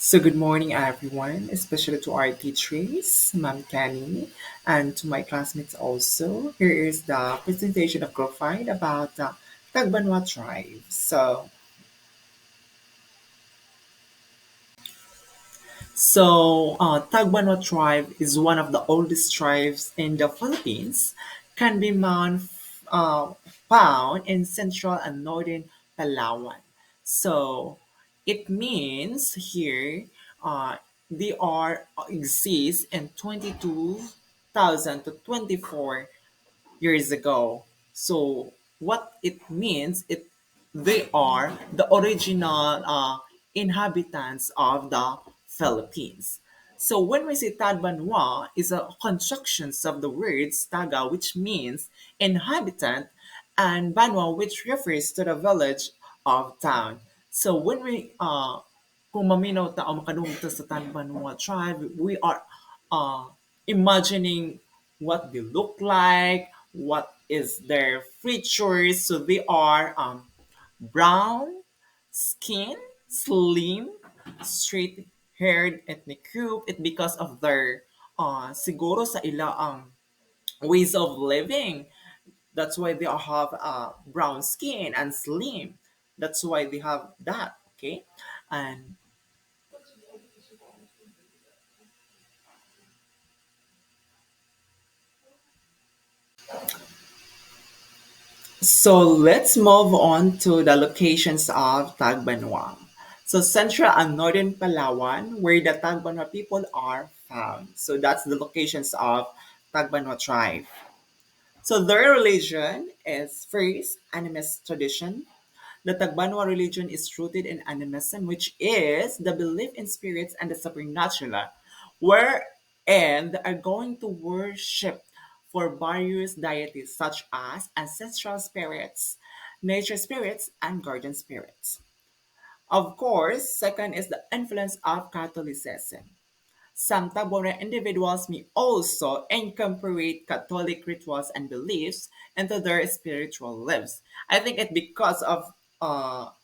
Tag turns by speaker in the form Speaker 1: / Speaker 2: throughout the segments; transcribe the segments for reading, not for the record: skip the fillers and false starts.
Speaker 1: So good morning everyone, especially to our teachers, Ma'am Kenny, and to my classmates also. Here is the presentation of Profile about the Tagbanua tribe. Tagbanwa tribe is one of the oldest tribes in the Philippines. Can be uh, found in central and northern Palawan. So, it means here uh, they are exist in 22,000 to 24 years ago. So what it means, it they are the original inhabitants of the Philippines. So when we say Tagbanwa, is a constructions of the words Taga, which means inhabitant, and Banwa, which refers to the village of town. So when we kung maminaw ta o makadungog ta sa Tagbanwa tribe, we are uh, imagining what they look like, what is their features. So they are brown skin, slim, straight haired ethnic group. It because of their siguro sa ila ways of living. That's why they all have brown skin and slim. That's why they have that. Okay, and so let's move on to the locations of Tagbanwa. So central and northern Palawan, where the Tagbanwa people are found. So that's the locations of Tagbanwa tribe. So their religion is first animist tradition. The Tagbanwa religion is rooted in animism, which is the belief in spirits and the supernatural, wherein they are going to worship for various deities such as ancestral spirits, nature spirits, and guardian spirits. Of course, second is the influence of Catholicism. Some Tabora individuals may also incorporate Catholic rituals and beliefs into their spiritual lives. I think it's because of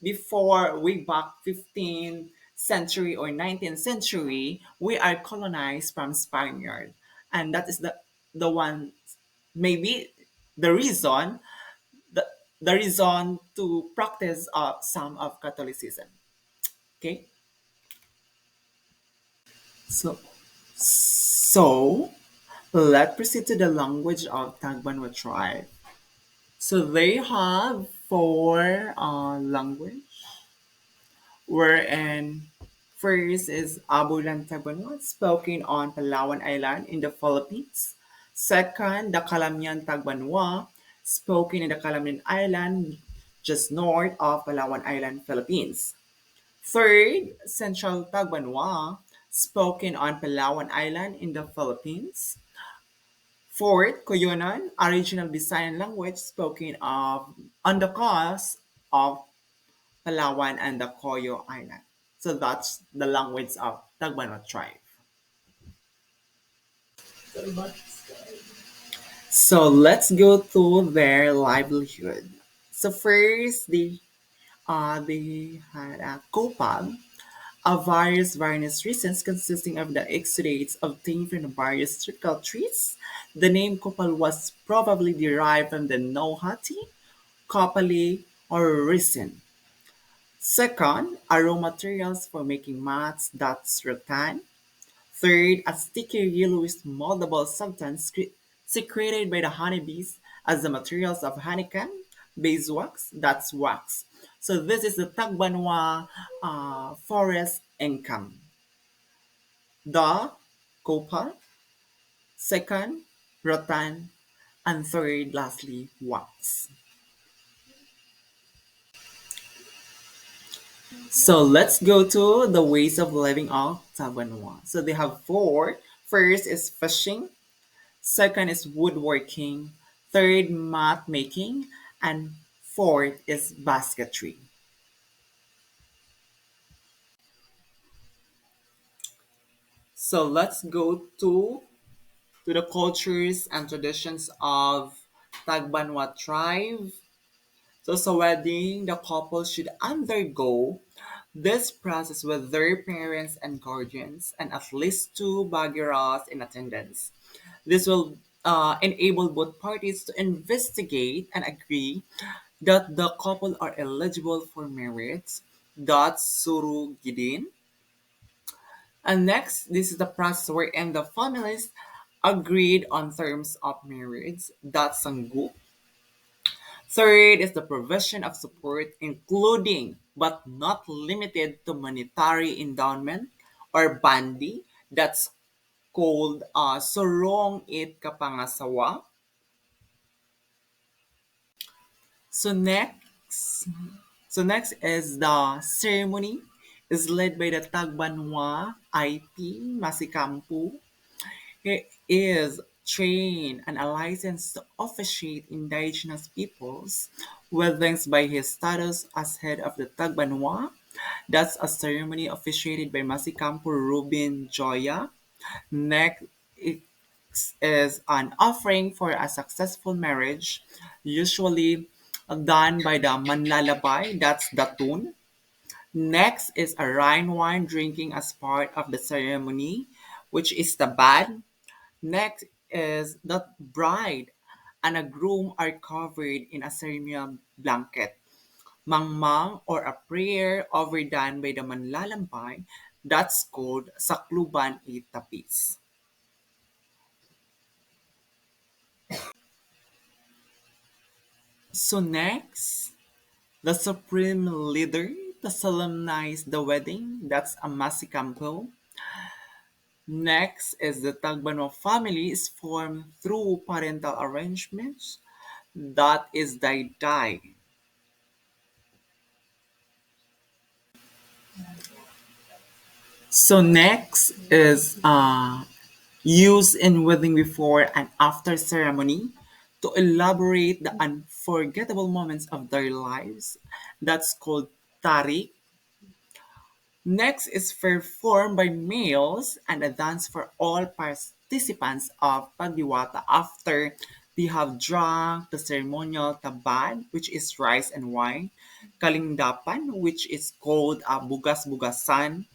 Speaker 1: before way back 15th century or 19th century, we are colonized from Spaniard, and that is the one maybe the reason the, the reason to practice some of Catholicism. Okay, so so let's proceed to the language of Tagbanwa tribe. So they have four language, wherein first is Abulan Tagbanwa, spoken on Palawan Island in the Philippines. Second, the Calamian Tagbanwa, spoken in the Calamian Island just north of Palawan Island, Philippines. Third, Central Tagbanwa, spoken on Palawan Island in the Philippines. Fourth, Koyonan, a regional Visayan language spoken on the coast of Palawan and the Coyo Island. So that's the language of Tagbanwa tribe. So let's go to their livelihood. So first, they had a kopag, a various reasons consisting of the exudates obtained from the various trickle trees. The name kopal was probably derived from the Nohati, Kopali, or resin. Second, are raw materials for making mats, that's rattan. Third, a sticky yellowish moldable substance secreted by the honeybees as the materials of honeycomb, beeswax, that's wax. So this is the Tagbanwa forest income. The copper, second, rattan, and third, lastly, wax. So let's go to the ways of living of Tagbanwa. So they have four. First is fishing, second is woodworking, third mat making, and fourth is basketry. So let's go to the cultures and traditions of Tagbanwa tribe. So, wedding, the couple should undergo This process with their parents and guardians and at least two Bagheeras in attendance. This will enable both parties to investigate and agree that the couple are eligible for marriage. That's surugidin. And next, this is the process wherein the families agreed on terms of marriage. That's sanggup. Third is the provision of support, including but not limited to monetary endowment or bandi. That's called sorong it kapangasawa. So next, so next is the ceremony is led by the Tagbanua IP Masikampu. He is trained and a licensed to officiate indigenous peoples weddings by his status as head of the Tagbanua. That's a ceremony officiated by Masikampu Rubin Joya. Next is an offering for a successful marriage, usually done by the manlalabay, that's the tune. Next is a Rhine wine drinking as part of the ceremony, which is the bad. Next is the bride and a groom are covered in a ceremonial blanket. Mangmang or a prayer overdone by the manlalambay, that's called sakluban itapis. So next, the supreme leader to solemnize the wedding, that's a masikampo. Next is the Tagbanwa family is formed through parental arrangements, that is Dai. So next is used in wedding before and after ceremony to elaborate the unforgettable moments of their lives. That's called tarik. Next is performed by males and a dance for all participants of Pagdiwata after they have drunk the ceremonial tabad, which is rice and wine, kalindapan, which is called bugas-bugasan.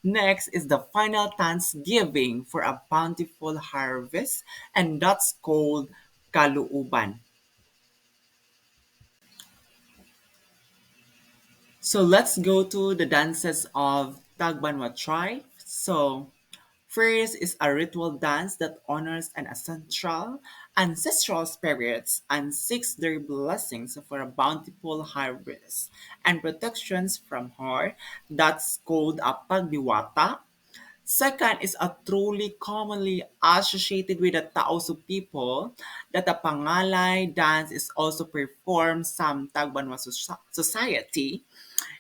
Speaker 1: Next is the final Thanksgiving for a bountiful harvest, and that's called kaluuban. So let's go to the dances of Tagbanwa tribe. So first is a ritual dance that honors an ancestral spirits and seeks their blessings for a bountiful harvest and protections from her. That's called a pagdiwata. Second is a truly commonly associated with the Taosu people that the Pangalay dance is also performed some Tagbanwa society.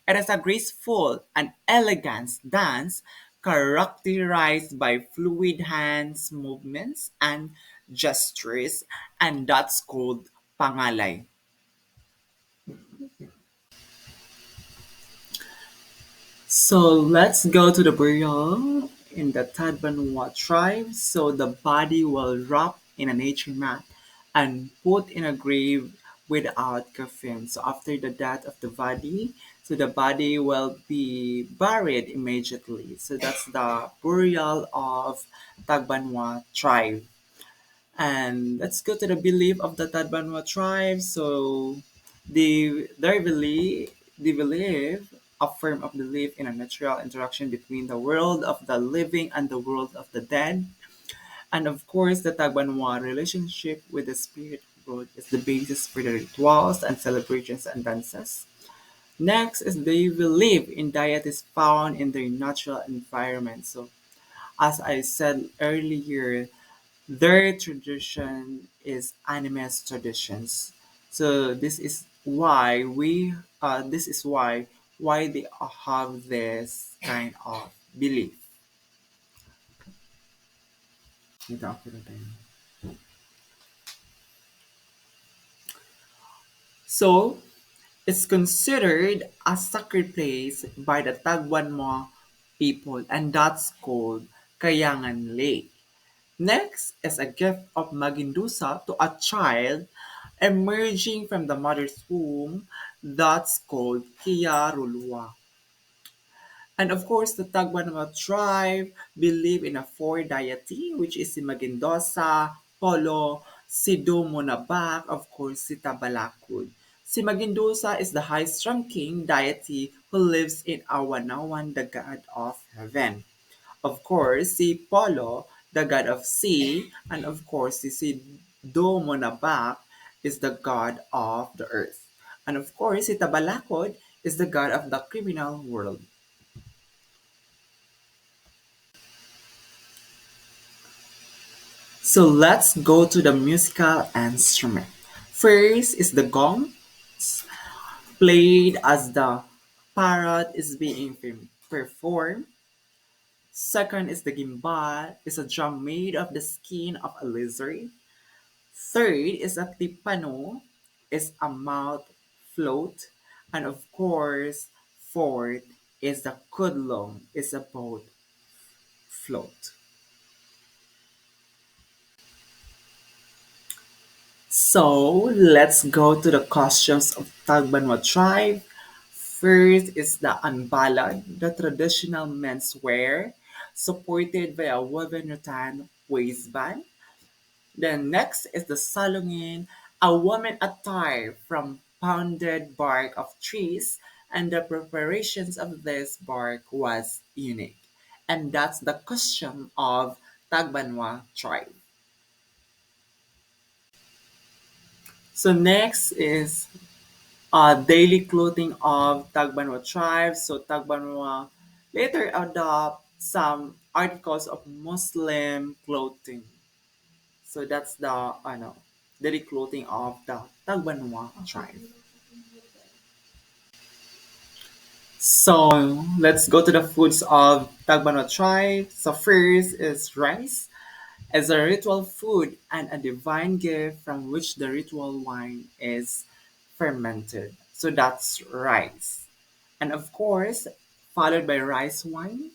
Speaker 1: It is a graceful and elegant dance characterized by fluid hands movements and gestures, and that's called pangalay. So let's go to the burial in the Tagbanua tribe. So the body will wrap in a nature mat and put in a grave without coffin. So after the death of the body, so the body will be buried immediately. So that's the burial of Tagbanua tribe. And let's go to the belief of the Tadbanwa tribe. So they believe a firm of belief in a natural interaction between the world of the living and the world of the dead. And of course, the Tagbanwa relationship with the spirit world is the basis for the rituals and celebrations and dances. Next is they believe in deities found in their natural environment. So as I said earlier, their tradition is animist traditions. So this is why they have this kind of belief. Ito ako na tayo. So it's considered a sacred place by the Tagbanwa people, and that's called Kayangan Lake. Next is a gift of Magindusa to a child emerging from the mother's womb, that's called Kiyarulwa. And of course, the Tagbanua tribe believe in a four deity, which is si Magindosa, Polo, si Domonabak, of course, si Tabalakud. Si Magindosa is the highest-ranking deity who lives in Awanawan, the god of heaven. Of course, si Polo, the god of sea, and of course, si Domonabak is the god of the earth. And of course, si Tabalakod is the god of the criminal world. So let's go to the musical instrument. First is the gong, played as the parrot is being performed. Second is the gimbal, is a drum made of the skin of a lizard. Third is a tipano, is a mouth float. And of course, fourth is the kudlong, is a boat float. So let's go to the costumes of Tagbanwa tribe. First is the anbalad, the traditional menswear, supported by a woven rattan waistband. Then next is the salungin, a woman attire from pounded bark of trees, and the preparations of this bark was unique. And that's the costume of Tagbanwa tribe. So next is daily clothing of Tagbanwa tribe. So Tagbanwa later adopt some articles of Muslim clothing. So that's the daily clothing of the Tagbanwa tribe. So let's go to the foods of Tagbanwa tribe. So first is rice as a ritual food and a divine gift from which the ritual wine is fermented. So that's rice. And of course, followed by rice wine,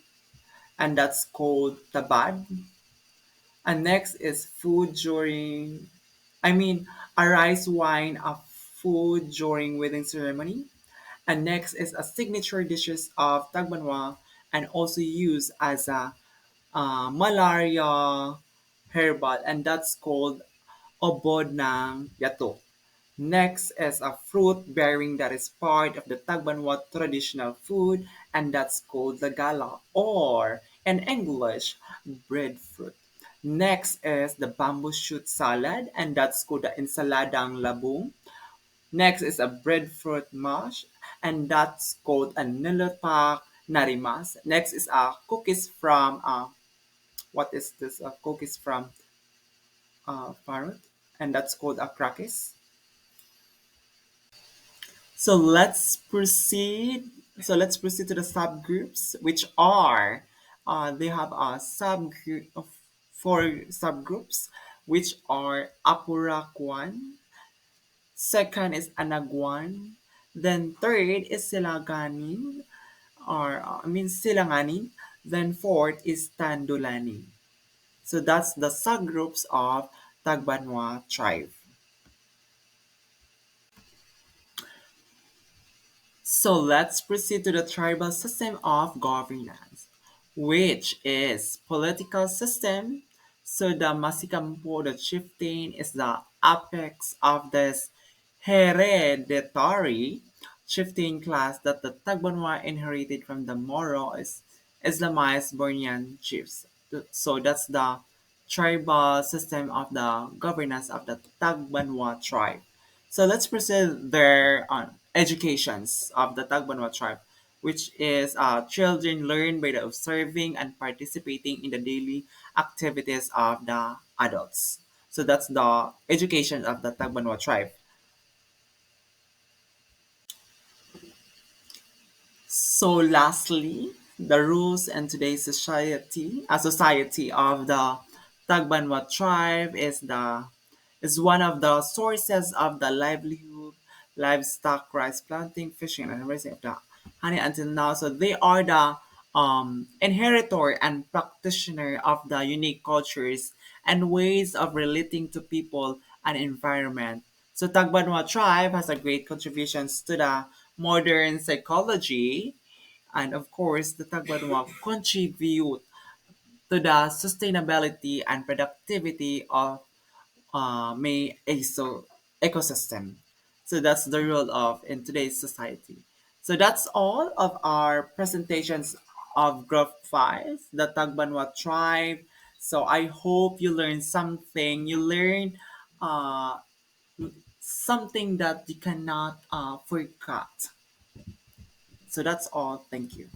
Speaker 1: and that's called tabad. And next is food during, I mean, a rice wine of food during wedding ceremony. And next is a signature dishes of Tagbanwa and also used as a malaria herbal, and that's called obod ng yato. Next is a fruit bearing that is part of the Tagbanwa traditional food, and that's called the gala, or in English, breadfruit. Next is the bamboo shoot salad, and that's called the ensaladang labong. Next is a breadfruit mash, and that's called a nilopak narimas. Next is cookies from what is this? Cookies from parrot, and that's called a crackers. So let's proceed. So let's proceed to the subgroups, which are they have a subgroup of four subgroups, which are Apurakwan. Second is Anagwan. Then third is Silaganin, or I mean Silanganin. Then fourth is Tandulanin. So that's the subgroups of Tagbanwa tribe. So let's proceed to the tribal system of governance, which is political system. So the Masikampo, the chieftain, is the apex of this hereditary chieftain class that the Tagbanwa inherited from the Moro Islamized Bornean chiefs. So that's the tribal system of the governance of the Tagbanwa tribe. So let's proceed their educations of the Tagbanwa tribe, which is children learn by the observing and participating in the daily activities of the adults. So that's the education of the Tagbanwa tribe. So lastly, the rules in today's society of the Tagbanwa tribe is one of the sources of the livelihood, livestock, rice planting, fishing, and raising of the honey until now. So they are the inheritor and practitioner of the unique cultures and ways of relating to people and environment. So Tagbanwa tribe has a great contributions to the modern psychology, And of course, the Tagbanua contribute to the sustainability and productivity of may ecosystem. So that's the role of in today's society. So that's all of our presentations of Group 5, the Tagbanwa tribe. So I hope you learned something. You learned uh, something that you cannot forget. So that's all. Thank you.